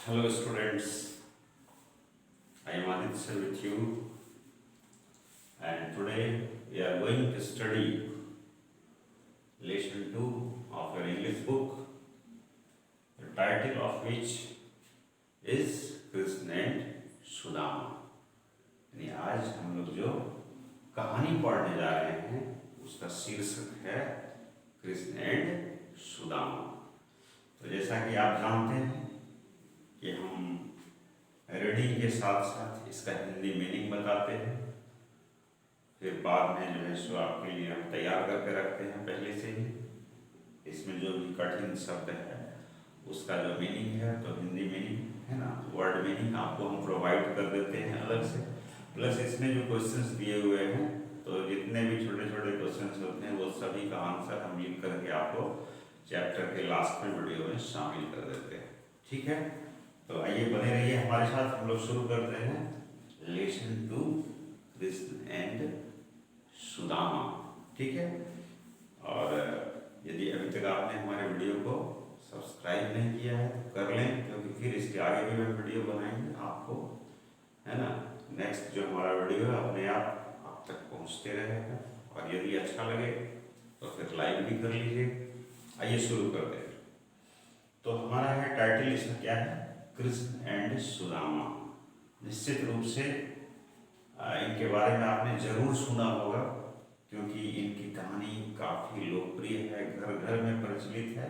Hello students, I am Aditya with you, and today we are going to study lesson 2 of your English book, the title of which is Krishna and Sudama. यानी आज हम लोग जो कहानी पढ़ने जा रहे हैं उसका शीर्षक है कृष्ण एंड सुदामा। तो जैसा कि आप जानते हैं कि हम रीडिंग के साथ साथ इसका हिंदी मीनिंग बताते हैं, फिर बाद में जो है सो आपके लिए हम तैयार करके रखते हैं पहले से ही। इसमें जो भी कठिन शब्द है उसका जो मीनिंग है तो हिंदी मीनिंग है ना, वर्ड मीनिंग आपको हम प्रोवाइड कर देते हैं अलग से। प्लस इसमें जो क्वेश्चंस दिए हुए हैं तो जितने भी छोटे छोटे क्वेश्चंस होते हैं वो सभी का आंसर हम लिख करके आपको चैप्टर के लास्ट में वीडियो में शामिल कर देते हैं। ठीक है, तो आइए बने रहिए हमारे साथ। हम लोग शुरू करते हैं लेसन 2 कृष्ण एंड सुदामा। ठीक है, और यदि अभी तक आपने हमारे वीडियो को सब्सक्राइब नहीं किया है तो कर लें, क्योंकि फिर इसके आगे भी हम वीडियो बनाएंगे आपको, है ना। नेक्स्ट जो हमारा वीडियो है अपने आप तक पहुंचते रहेगा, और यदि अच्छा लगे तो फिर लाइक भी कर लीजिए। आइए शुरू करते हैं। तो हमारा है टाइटल, इसका क्या है, कृष्ण एंड सुदामा। निश्चित रूप से इनके बारे में आपने जरूर सुना होगा, क्योंकि इनकी कहानी काफ़ी लोकप्रिय है, घर घर में प्रचलित है।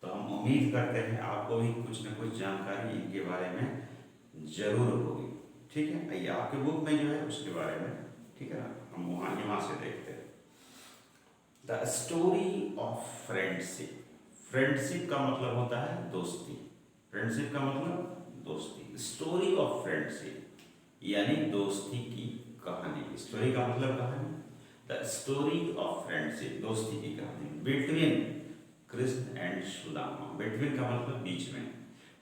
तो हम उम्मीद करते हैं आपको भी कुछ न कुछ जानकारी इनके बारे में जरूर होगी। ठीक है, आइए आपके बुक में जो है उसके बारे में, ठीक है ना, हम यहाँ से देखते हैं। The story of friendship. Friendship का मतलब होता है दोस्ती। फ्रेंडशिप का मतलब दोस्ती। स्टोरी ऑफ फ्रेंडशिप यानी दोस्ती की कहानी। स्टोरी का मतलब कहानी। द स्टोरी ऑफ फ्रेंडशिप, दोस्ती की कहानी between Krishna and Sudama. Between का मतलब बीच में,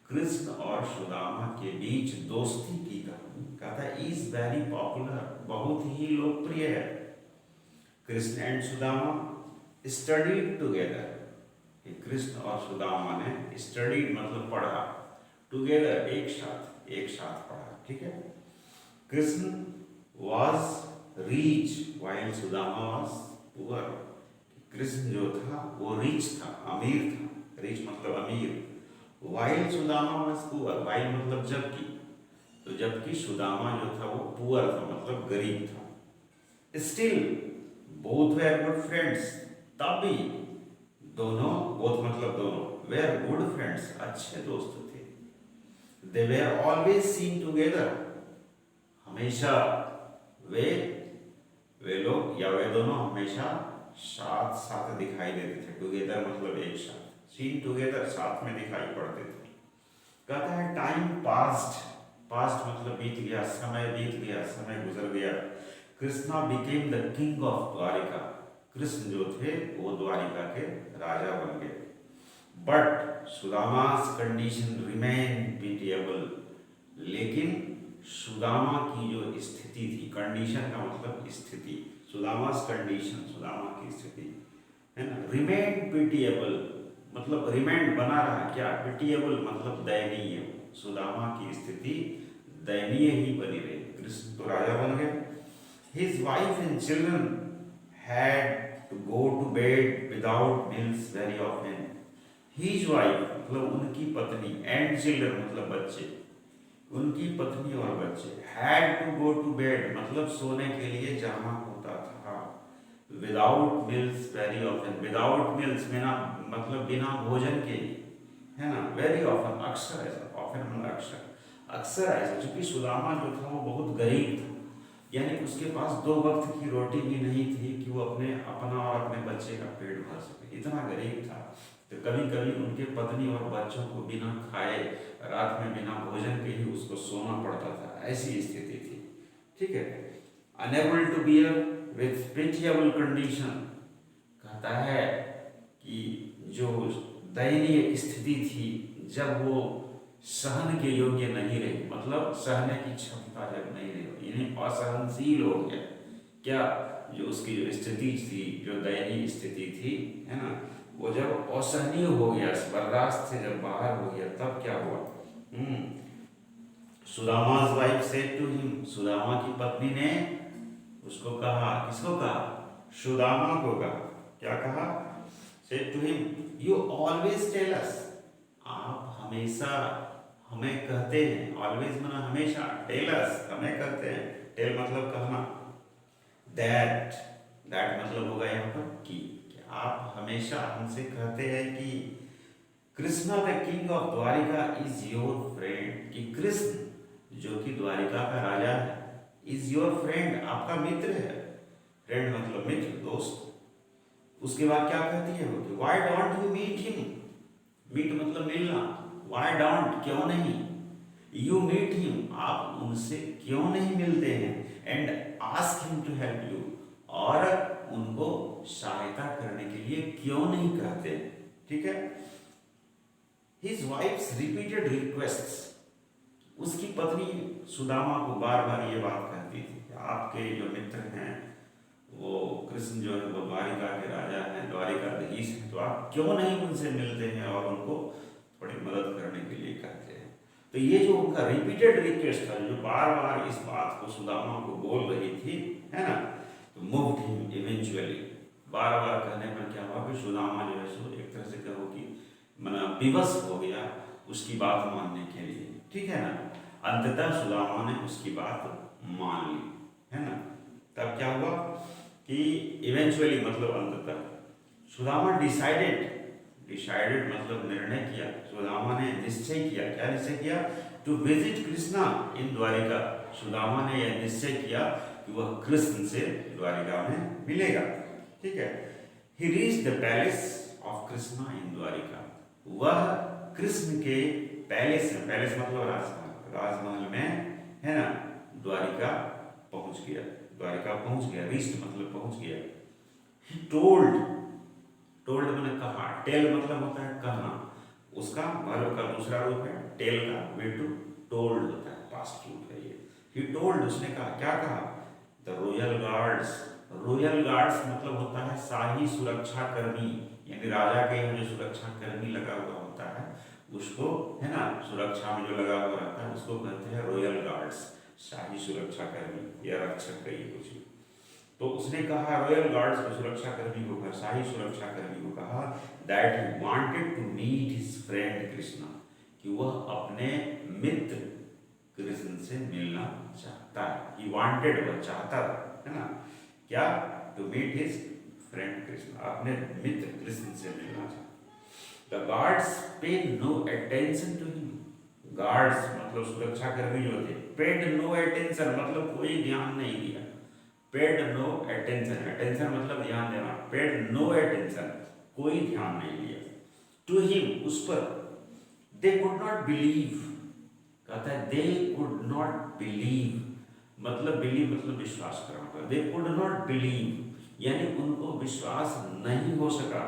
कृष्ण और सुदामा के बीच दोस्ती की कहानी कहता है इज वेरी पॉपुलर, बहुत ही लोकप्रिय है। Krishna and Sudama studied together. Krishna और सुदामा ने स्टडीड मतलब पढ़ा, टुगेदर एक साथ पढ़ा। ठीक है, Krishna was rich while Sudama was poor. Krishna जो था वो रिच था, अमीर था। रिच मतलब अमीर। While Sudama was poor, while मतलब जबकि, तो जबकि सुदामा जो था वो पुअर था मतलब गरीब था। Still both where good friends, तब भी दोनों, बोथ मतलब दोनों, वेर गुड फ्रेंड्स अच्छे दोस्त थे। They were always seen together, हमेशा वे लोग या वे दोनों हमेशा साथ साथ दिखाई देते थे। टुगेदर मतलब एक साथ, सीन टुगेदर साथ में दिखाई पड़ते थे। कहता है टाइम पास्ट, पास्ट मतलब बीत गया, समय बीत गया, समय गुजर गया। Krishna became the king of Dwarika. Krishna जो थे वो द्वारिका के राजा बन गए। But Sudama's condition remain pitiable, लेकिन सुदामा की जो स्थिति थी, कंडीशन का मतलब स्थिति, सुदामास कंडीशन सुदामा की स्थिति है ना, रिमेन पिटिएबल मतलब रिमेन बना रहा, क्या, पिटिएबल मतलब दयनीय। सुदामा की स्थिति दयनीय ही बनी रही। कृष्ण तो राजा बन गए। His wife and children had to go to bed without meals very often. His wife मतलब उनकी पत्नी, and children मतलब बच्चे, उनकी पत्नी और बच्चे, had to go to bed मतलब सोने के लिए जाना होता था। without meals very often, without meals बिना मतलब बिना भोजन के, है ना, very often अक्सर ऐसा, often मतलब अक्सर ऐसा। चूंकि सुदामा जो था वो बहुत गरीब था, यानी उसके पास 2 वक्त की रोटी भी नहीं थी कि वो अपना और अपने बच्चे का पेट भर सके, इतना गरीब था। तो कभी कभी उनके पत्नी और बच्चों को बिना खाए, रात में बिना भोजन के ही उसको सोना पड़ता था, ऐसी स्थिति थी। ठीक है, unable to bear with pitiable condition, कहता है कि जो दयनीय स्थिति थी जब वो सहन के योग्य नहीं रही, मतलब सहने की क्षमता जब नहीं रही, इन्हें असहनशील हो गया। क्या, जो उसकी जो स्थिति थी, जो दयनीय स्थिति थी, है ना, वो जब असहनीय हो गया, बर्दाश्त से जब बाहर हो गया, तब क्या हुआ, सुदामा's wife said to him, Sudama की पत्नी ने उसको कहा, किसको कहा? सुदामा को कहा। क्या कहा? said to him, you always tell us, आप हमेशा हमें कहते हैं, always माना हमेशा, tell us हमें कहते हैं, tell मतलब कहना, that मतलब होगा यहाँ पर कि आप हमेशा हमसे कहते हैं कि Krishna the king of Dwarika is your friend, कि कृष्ण जो कि द्वारिका का राजा है, इज योर फ्रेंड, आपका मित्र है। फ्रेंड मतलब मित्र, दोस्त। उसके बाद क्या कहती है वो? Why don't you meet him, meet मतलब मिलना, व्हाई डोंट क्यों नहीं, यू मीट हिम आप उनसे क्यों नहीं मिलते हैं, and ask him to help you और उनको सहायता करने के लिए क्यों नहीं कहते। ठीक है। His wife's repeated requests, उसकी पत्नी सुदामा को बार बार ये बात कहती थी, आपके जो मित्र हैं वो कृष्ण जो है वो द्वारिका के राजा हैं, द्वारिकाधीश हैं, तो आप क्यों नहीं उनसे मिलते हैं और उनको थोड़ी मदद करने के लिए कहते हैं। तो ये जो उनका रिपीटेड रिक्वेस्ट था, जो बार बार इस बात को सुदामा को बोल रही थी, है ना, तो मूव्ड हिम इवेंचुअली, बार बार कहने पर क्या हुआ कि सुदामा जो है सो एक तरह से कहो कि मना विवश हो गया उसकी बात मानने के लिए। ठीक है ना। अंततः सुदामा ने उसकी बात मान ली, है ना। तब क्या हुआ कि इवेंचुअली मतलब अंततः सुदामा डिसाइडेड मतलब निर्णय किया, सुदामा ने निश्चय किया। क्या निश्चय किया? To visit Krishna in Dwarika. Sudama ने यह निश्चय किया कि वह कृष्ण से द्वारिका में मिलेगा। ठीक है। He reached the palace of Krishna in Dwarka. वह कृष्ण के पैलेस में, पैलेस मतलब राजमहल में, है ना, द्वारिका पहुंच गया, रीच्ड मतलब पहुंच गया। ही टोल्ड मैंने कहा, टेल मतलब होता है कहना, उसका वर्ब का दूसरा रूप है टेल का, V2 टोल्ड होता है, पास्ट रूप है ये। ही टोल्ड उसने कहा, क्या कहा? द रॉयल गार्ड्स मतलब होता है शाही सुरक्षा कर्मी, यानी राजा के यहाँ जो सुरक्षा कर्मी लगा हुआ होता है उसको, है ना, सुरक्षा में जो लगा हुआ रहता है उसको कहते हैं रॉयल गार्ड्स, शाही सुरक्षा कर्मी या रक्षक कहिए कुछ। तो उसने कहा रॉयल गार्ड्स को, सुरक्षा कर्मी को कहा, शाही सुरक्षा कर्मी को कहा, that he wanted to meet his friend Krishna, कि वह अपने मित्र कृष्ण से मिलना चाहता है। ही वांटेड, वह चाहता है ना, क्या? To meet his friend Krishna, अपने मित्र कृष्ण से मिलना चाहता। The guards paid no attention to him. Guards मतलब सुरक्षा कर्मी जो थे, paid no attention मतलब कोई ध्यान नहीं दिया। paid no attention, attention मतलब ध्यान देना, paid no attention कोई ध्यान नहीं दिया। To him उस पर, they could not believe, कहता है they could not believe मतलब believe मतलब विश्वास करना, they could not believe यानी उनको विश्वास नहीं हो सका,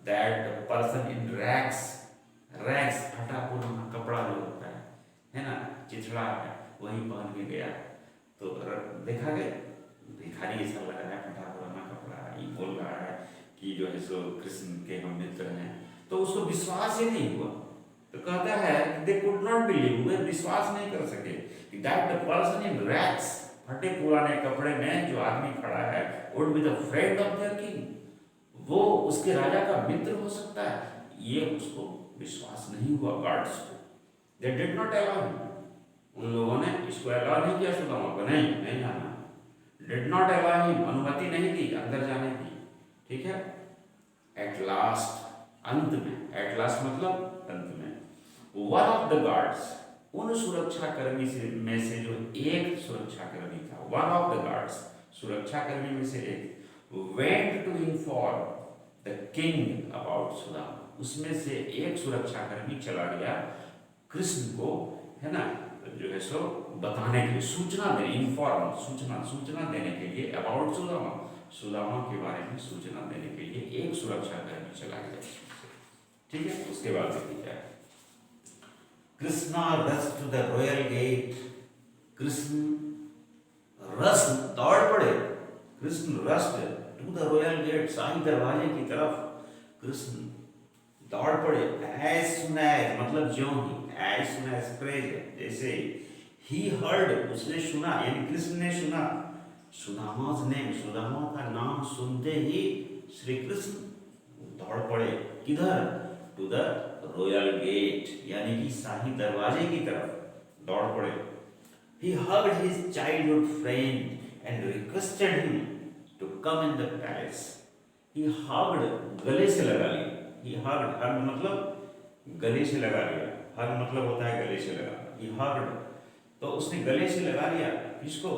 that person in rags फटा पुराना कपड़ा जो होता है ना, चिथड़ा है, वही पहन के गया। तो देखा गया भिखारी ऐसा लग रहा है, फटा पुराना कपड़ा, ये बोल रहा है कि जो है सो कृष्ण के हम मित्र हैं, तो उसको विश्वास ही नहीं हुआ। तो कहता है they could not believe, वे विश्वास नहीं कर सके कि that the person in rags, फटे पुराने कपड़े में जो आदमी खड़ा है, would be the friend of their king, वो उसके राजा का मित्र हो सकता है, ये उसको विश्वास नहीं हुआ गार्ड्स को। They did not allow him, उन लोगों ने इसको अलाउ नहीं किया सुदामा को, नहीं जाना। Did not allow him, अनुमति नहीं दी अंदर जाने की। ठीक है। At last, अंत में, at last मतलब अंत में, one of the guards, उन सुरक्षा कर्मी में से जो एक सुरक्षा कर्मी था, one of the guards, सुरक्षा कर्मी में से एक, went to inform the king about Sudama, उसमें से एक सुरक्षा कर्मी चला गया कृष्ण को, है ना, जो है सो बताने के लिए, सूचना देने, इन्फॉर्म सूचना देने के लिए, अबाउट सुदामा के बारे में सूचना देने के लिए एक सुरक्षा कर्मी चला गया। ठीक है। उसके बाद देखिए क्या है, Krishna rush to the royal gate, Krishna rush दौड़ पड़े, Krishna rush to the royal gate, शाही दरवाजे की तरफ कृष्ण दौड़ पड़े, एज सुन एज मतलब ज्यों ही, एज सुन एज प्रेजेंट, जैसे ही हर्ड उसने सुना, यानी कृष्ण ने सुना, सुदामा's नेम सुदामा का नाम सुनते ही श्री कृष्ण दौड़ पड़े, किधर, टू द रॉयल गेट, यानी कि शाही दरवाजे की तरफ दौड़ पड़े। He hugged his childhood friend and requested him to come in the palace. He hugged गले से लगा लिया, he hugged, hug मतलब गले से लगा लिया, hug मतलब होता है गले से लगा, he hugged तो उसने गले से लगा लिया किसको,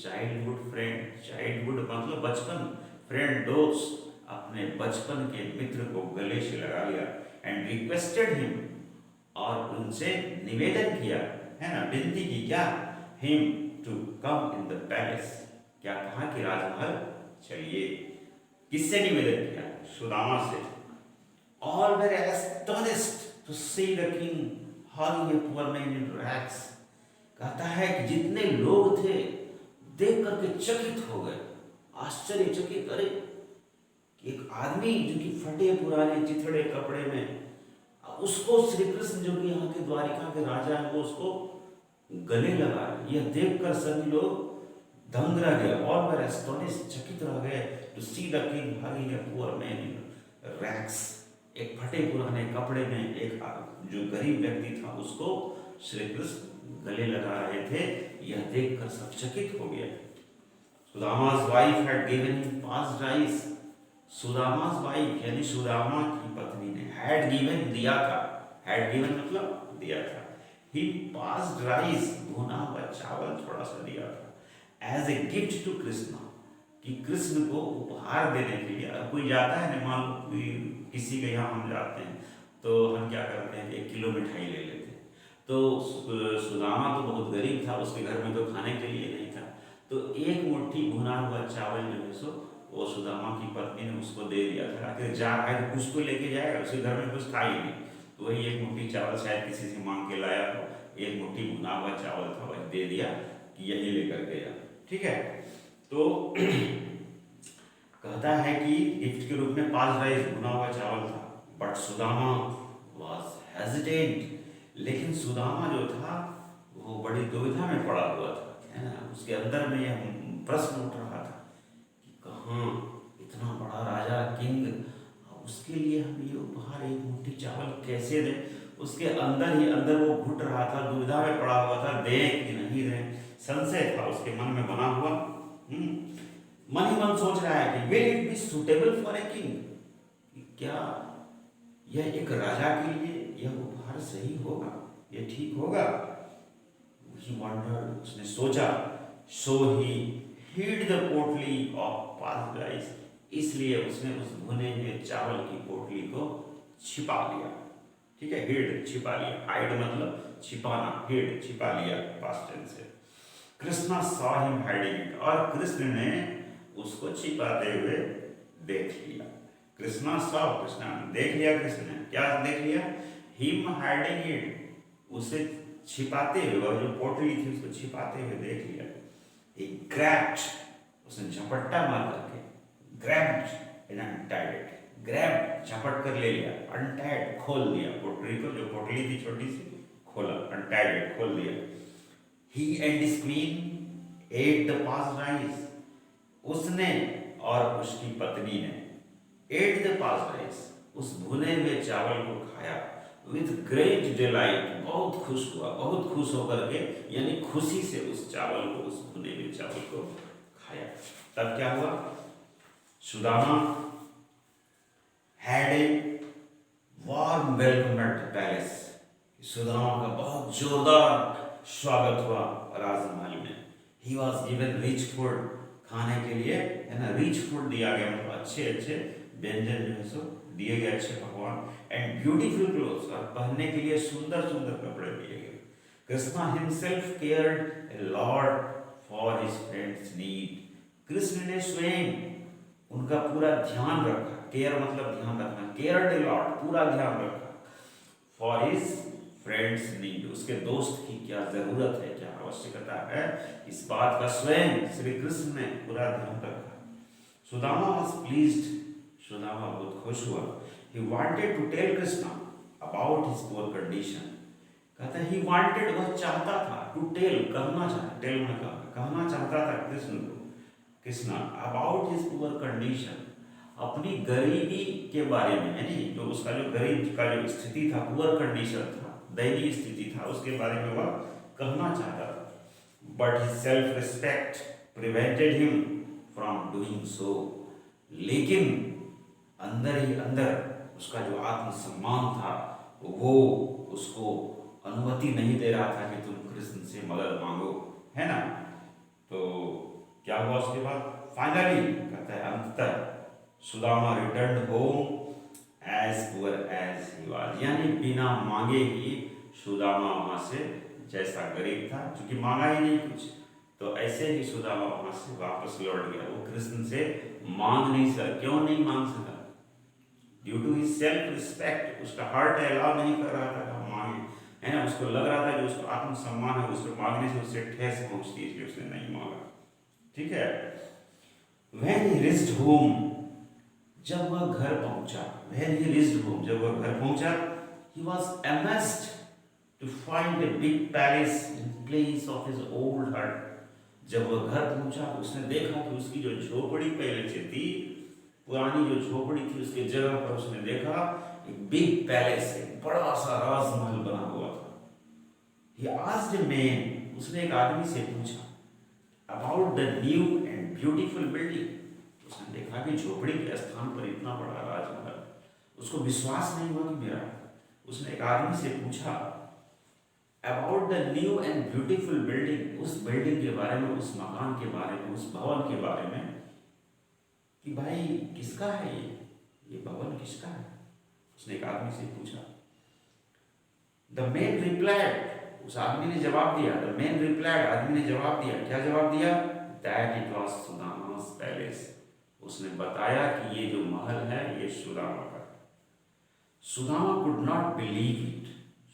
चाइल्डहुड फ्रेंड, चाइल्डहुड मतलब बचपन, फ्रेंड दोस्त, अपने बचपन के मित्र को गले से लगा लिया, एंड रिक्वेस्टेड हिम और उनसे निवेदन किया, है ना, विनती की, क्या, him to come in the palace, क्या कहा कि राजमहल चलिए, किससे निवेदन किया, सुदामा से। All were astonished to see the king hugging a poor man in rags, कहता है कि जितने लोग थे देख करके चकित हो गए, आश्चर्यचकित, अरे कि एक आदमी जो कि फटे पुराने चिथड़े कपड़े में, उसको श्री कृष्ण जो कि यहाँ के द्वारिका के राजा है वो उसको गले लगा, यह देखकर सभी लोग दंग रह गए, ऑल वर एस्टोनिश्ड, चकित रह गए, to see the king hugging a poor man in rags, एक फटे पुराने कपड़े में एक जो गरीब व्यक्ति था उसको श्री कृष्ण गले लगा रहे थे, यह देखकर सब चकित हो गया। सुदामा's wife had given him passed rice, सुदामा's wife यानी सुदामा की पत्नी ने had given दिया था, had given मतलब दिया था, he passed rice भुना हुआ चावल थोड़ा सा दिया था, as a gift to Krishna, कि कृष्ण को उपहार देने के लिए। अब कोई जाता है ना, मान लो कोई किसी के यहाँ हम जाते हैं तो हम क्या करते हैं, 1 किलो मिठाई ले लेते हैं, तो सुदामा तो बहुत गरीब था, उसके घर में तो खाने के लिए नहीं था, तो एक मुट्ठी भुना हुआ चावल जो है सो वो सुदामा की पत्नी ने उसको दे दिया था, कि जा रहा है कुछ तो लेके जाएगा, उसके घर में कुछ था ही नहीं, तो वही एक मुट्ठी चावल शायद किसी से मांग के लाया, तो एक मुट्ठी भुना हुआ चावल था, वही दे दिया कि यही लेकर गया, ठीक है। तो कहता है कि गिफ्ट के रूप में 5 राइस भुना हुआ चावल था, बट सुदामा वाज हेजिटेट, लेकिन सुदामा जो था वो बड़ी दुविधा में पड़ा हुआ था, है ना, उसके अंदर में यह प्रश्न उठ रहा था कि कहाँ इतना बड़ा राजा किंग, उसके लिए हम ये उपहार एक मुट्ठी चावल कैसे दें, उसके अंदर ही अंदर वो घुट रहा था, दुविधा में पड़ा हुआ था, दें कि नहीं दें, संशय था उसके मन में बना हुआ। मन ही मन सोच रहा है कि will it be suitable for a king, क्या यह एक राजा के लिए यह उपहार सही होगा, यह ठीक होगा। He wondered, उसने सोचा, so he hid the पोटली of passed rice, इसलिए उसने उस भुने हुए चावल की पोटली को छिपा लिया, ठीक है, हिड छिपा लिया, हाइड मतलब छिपाना, हिड छिपा लिया, पास्ट टेंस से। Krishna saw him hiding it, और कृष्ण ने उसको छिपाते हुए देख लिया। कृष्णा saw, कृष्णा देख लिया, कृष्ण ने क्या देख लिया, him hiding it, उसे छिपाते हुए, और जो पोटली थी उसको छिपाते हुए देख लिया। He grabbed, उसने झपट्टा मार करके, grabbed and untied it, grab झपट कर ले लिया, untied खोल दिया पोटली को, जो पोटली थी छोटी सी, खोला, untied it खोल दिया। He and his queen ate the passed rice, उसने और उसकी पत्नी ने ate the passed rice, उस भुने हुए चावल को खाया, with great delight, बहुत खुश हुआ, बहुत खुश होकर के, यानी खुशी से उस चावल को, उस भुने हुए चावल को खाया। तब क्या हुआ, Sudama had a warm welcome at the palace, Sudama का बहुत जोरदार स्वागत हुआ राजमहल में। He was given rich food, खाने के लिए, है ना, रिच फूड दिया गया, मतलब अच्छे अच्छे व्यंजन जो है सो दिए गए, अच्छे पकवान, एंड ब्यूटीफुल क्लोथ्स, और पहनने के लिए सुंदर सुंदर कपड़े दिए गए। Krishna himself cared a lot for his friend's need, Krishna ने स्वयं उनका पूरा ध्यान रखा, केयर मतलब ध्यान रखना, केयर्ड ए लॉट पूरा ध्यान रखा, फॉर हिज फ्रेंड्स नीड, उसके दोस्त की क्या जरूरत है, क्या आवश्यकता है, इस बात का स्वयं श्री कृष्ण ने पूरा ध्यान रखा। सुदामा was pleased, सुदामा बहुत खुश हुआ। he wanted to tell Krishna about his poor condition. कहता है he wanted, वह चाहता था, to tell, कहना चाहता, tell में कहना चाहता था Krishna about his poor condition, अपनी गरीबी के बारे में, यानी जो उसका जो गरीब का जो स्थिति था, पुअर कंडीशन था, दयनीय स्थिति था, उसके बारे में वह कहना चाहता था. But his self respect prevented him from doing so, लेकिन अंदर ही अंदर उसका जो आत्मसम्मान था वो उसको अनुमति नहीं दे रहा था कि तुम कृष्ण से मदद मांगो, है ना. तो क्या हुआ उसके बाद? फाइनली कहता है अंततः Sudama return home as poor as he was, यानी बिना मांगे ही सुदामा वहां से, जैसा गरीब था, क्योंकि मांगा ही नहीं कुछ, तो ऐसे ही सुदामा वहां से वापस लौट गया. वो कृष्ण से मांग नहीं सका. क्यों नहीं मांग सका? Due to his self respect. उसका हार्ट अलाउ नहीं कर रहा था कि मांगे, है ना. उसको लग रहा था जो उसको आत्मसम्मान है उसको मांगने से उससे ठेस पहुंचती है, इसलिए उसने नहीं मांगा. ठीक है. When he reached home, जब वह घर पहुंचा, when he reached home, जब वह घर पहुंचा, he was amazed to find a big palace in place of his old hut. जब वह घर पहुंचा तो उसने देखा कि उसकी जो झोपड़ी पहले से थी, पुरानी जो झोपड़ी थी, उसके जगह पर उसने देखा एक बिग पैलेस, एक बड़ा सा राजमहल बना हुआ था. He asked a man, उसने एक आदमी से पूछा about the new and beautiful building. उसने देखा कि झोपड़ी के स्थान पर इतना बड़ा राजमहल, उसको विश्वास नहीं हुआ कि मेरा. उसने एक आदमी से पूछा about the new and beautiful building, उस बिल्डिंग के बारे में, उस मकान के बारे में, उस भवन के बारे में, कि भाई किसका है ये भवन किसका है. उसने एक आदमी से पूछा. The man replied, उस आदमी ने जवाब दिया. The man replied, आदमी ने जवाब दिया. क्या जवाब दिया? That it was Sudama's palace. उसने बताया कि ये जो महल है ये सुदामा का. Sudama could not believe it.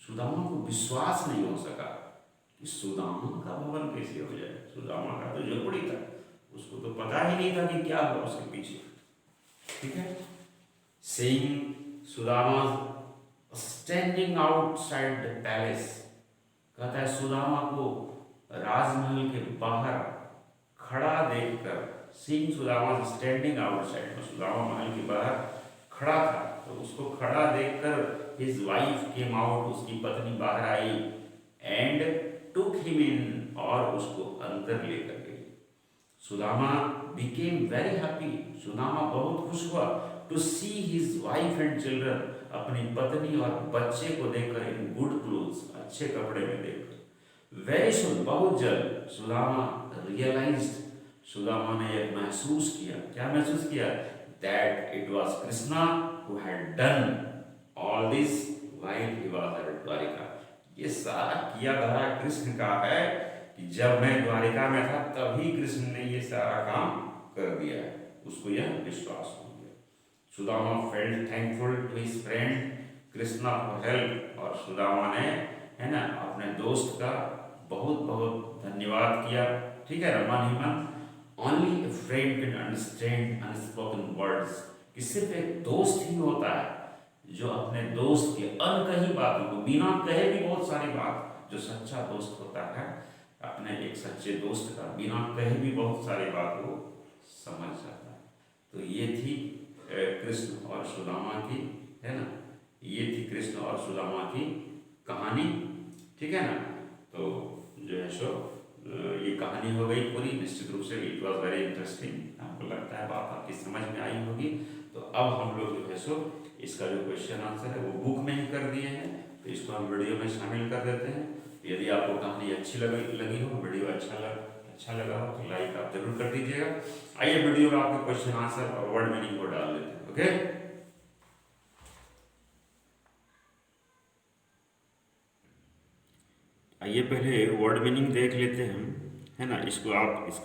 Sudama को विश्वास नहीं हो सका कि सुदामा का भवन कैसे हो जाए. सुदामा का तो झोपड़ी था, उसको तो पता ही नहीं था कि क्या हुआ उसके पीछे. ठीक है. Seeing Sudama standing outside the palace, कहता है सुदामा को राजमहल के बाहर खड़ा देखकर, seeing Sudama standing outside, Sudama महल के बाहर खड़ा था, तो उसको खड़ा देखकर his wife came out, उसकी पत्नी बाहर आई, and took him in, और उसको अंदर लेकर गई. Sudama became very happy, Sudama बहुत खुश हुआ to see his wife and children, अपनी पत्नी और बच्चे को देखकर, in good clothes, अच्छे कपड़े में देखकर. Very soon, बहुत जल्द, सुदामा realized, सुदामा ने यह महसूस किया. क्या महसूस किया? That it was Krishna who had done all this while he was at Dwarika. ये सारा किया धरा कृष्ण का है कि जब मैं द्वारिका में था तभी कृष्ण ने ये सारा काम कर दिया है. उसको यह विश्वास हो गया. Sudama felt thankful to his friend Krishna for help, और सुदामा ने, है ना, अपने दोस्त का बहुत बहुत धन्यवाद किया. ठीक है. मन ही मन, only a friend can understand unspoken words, कि सिर्फ एक दोस्त ही होता है जो अपने दोस्त के अनकही बातों को, बिना कहे भी बहुत सारी बात, जो सच्चा दोस्त होता है अपने एक सच्चे दोस्त का बिना कहे भी बहुत सारी बात को समझ जाता है. तो ये थी कृष्ण और सुदामा की, है ना, ये थी कृष्ण और सुदामा की कहानी. ठीक है ना. तो जो है सो ये कहानी हो गई पूरी. निश्चित रूप से इट वॉज वेरी इंटरेस्टिंग. आपको लगता है बात आपकी समझ में आई होगी. तो अब हम लोग जो है सो इसका जो क्वेश्चन आंसर है वो बुक में ही कर दिए हैं, तो इसको हम वीडियो में शामिल कर देते हैं. यदि आपको कहानी अच्छी लगी हो, वीडियो अच्छा लगा हो, तो लाइक आप जरूर कर दीजिएगा. आइए वीडियो में आपके क्वेश्चन आंसर और वर्ड मीनिंग को डाल देते हैं. ओके. आइए पहले वर्ड मीनिंग देख लेते हैं, है ना. इसका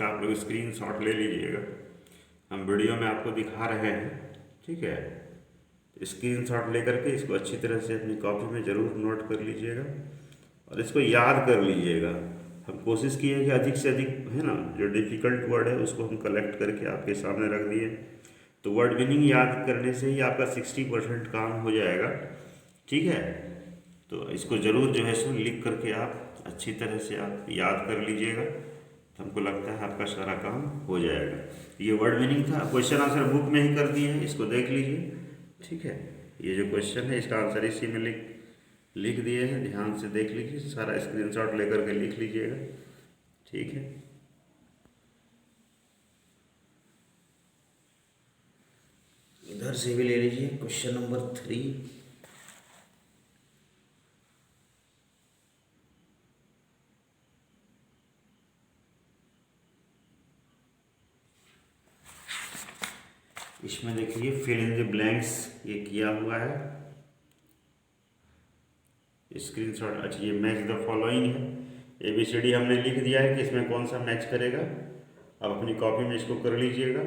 आप लोग स्क्रीनशॉट ले लीजिएगा. हम वीडियो में आपको दिखा रहे हैं. ठीक है. स्क्रीनशॉट लेकर के इसको अच्छी तरह से अपनी कॉपी में ज़रूर नोट कर लीजिएगा और इसको याद कर लीजिएगा. हम कोशिश किए कि अधिक से अधिक, है ना, जो डिफ़िकल्ट वर्ड है उसको हम कलेक्ट करके आपके सामने रख दिए. तो वर्ड मीनिंग याद करने से ही आपका 60% काम हो जाएगा। ठीक है, तो इसको ज़रूर जो है सो लिख करके आप अच्छी तरह से आप याद कर लीजिएगा, तो हमको लगता है आपका सारा काम हो जाएगा। ये वर्ड मीनिंग था, क्वेश्चन आंसर बुक में ही कर दिए हैं, इसको देख लीजिए। ठीक है, ये जो क्वेश्चन है इसका आंसर इसी में लिख दिए हैं, ध्यान से देख लीजिए, सारा स्क्रीनशॉट लेकर के लिख लीजिएगा। ठीक है, इधर से भी ले लीजिए क्वेश्चन नंबर 3। इसमें देखिए फिल इन द ब्लैंक्स ये किया हुआ है स्क्रीनशॉट। अच्छा, ये मैच द फॉलोइंग है, ABCD हमने लिख दिया है कि इसमें कौन सा मैच करेगा। अब अपनी कॉपी में इसको कर लीजिएगा।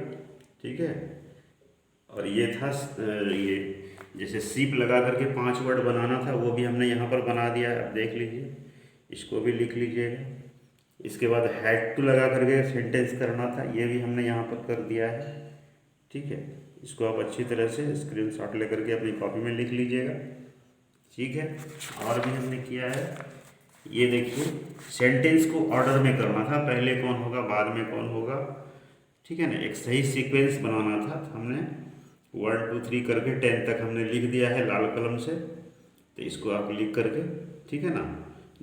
ठीक है, और ये था ये जैसे सीप लगा करके 5 वर्ड बनाना था, वो भी हमने यहाँ पर बना दिया है। अब देख लीजिए, इसको भी लिख लीजिएगा। इसके बाद हैड टू लगा करके सेंटेंस करना था, ये भी हमने यहाँ पर कर दिया है। ठीक है, इसको आप अच्छी तरह से स्क्रीनशॉट लेकर के अपनी कॉपी में लिख लीजिएगा। ठीक है, और भी हमने किया है, ये देखिए सेंटेंस को ऑर्डर में करना था, पहले कौन होगा बाद में कौन होगा। ठीक है ना, एक सही सीक्वेंस बनाना था। हमने 1 2 3 करके 10 तक हमने लिख दिया है लाल कलम से। तो इसको आप लिख करके, ठीक है ना,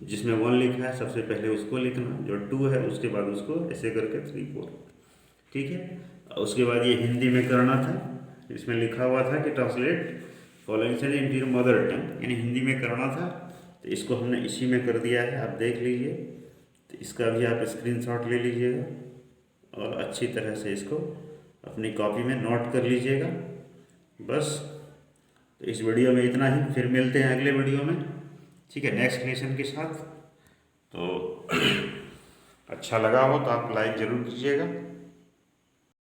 जिसमें 1 लिखा है सबसे पहले उसको लिखना, जो 2 है उसके बाद उसको, ऐसे करके 3 4। ठीक है, उसके बाद ये हिंदी में करना था, इसमें लिखा हुआ था कि translate following sentence into your mother tongue, यानी हिंदी में करना था। तो इसको हमने इसी में कर दिया है, आप देख लीजिए। तो इसका भी आप स्क्रीनशॉट ले लीजिएगा और अच्छी तरह से इसको अपनी कॉपी में नोट कर लीजिएगा। बस, तो इस वीडियो में इतना ही, फिर मिलते हैं अगले वीडियो में। ठीक है, नेक्स्ट लेसन के साथ। तो अच्छा लगा हो तो आप लाइक ज़रूर कीजिएगा।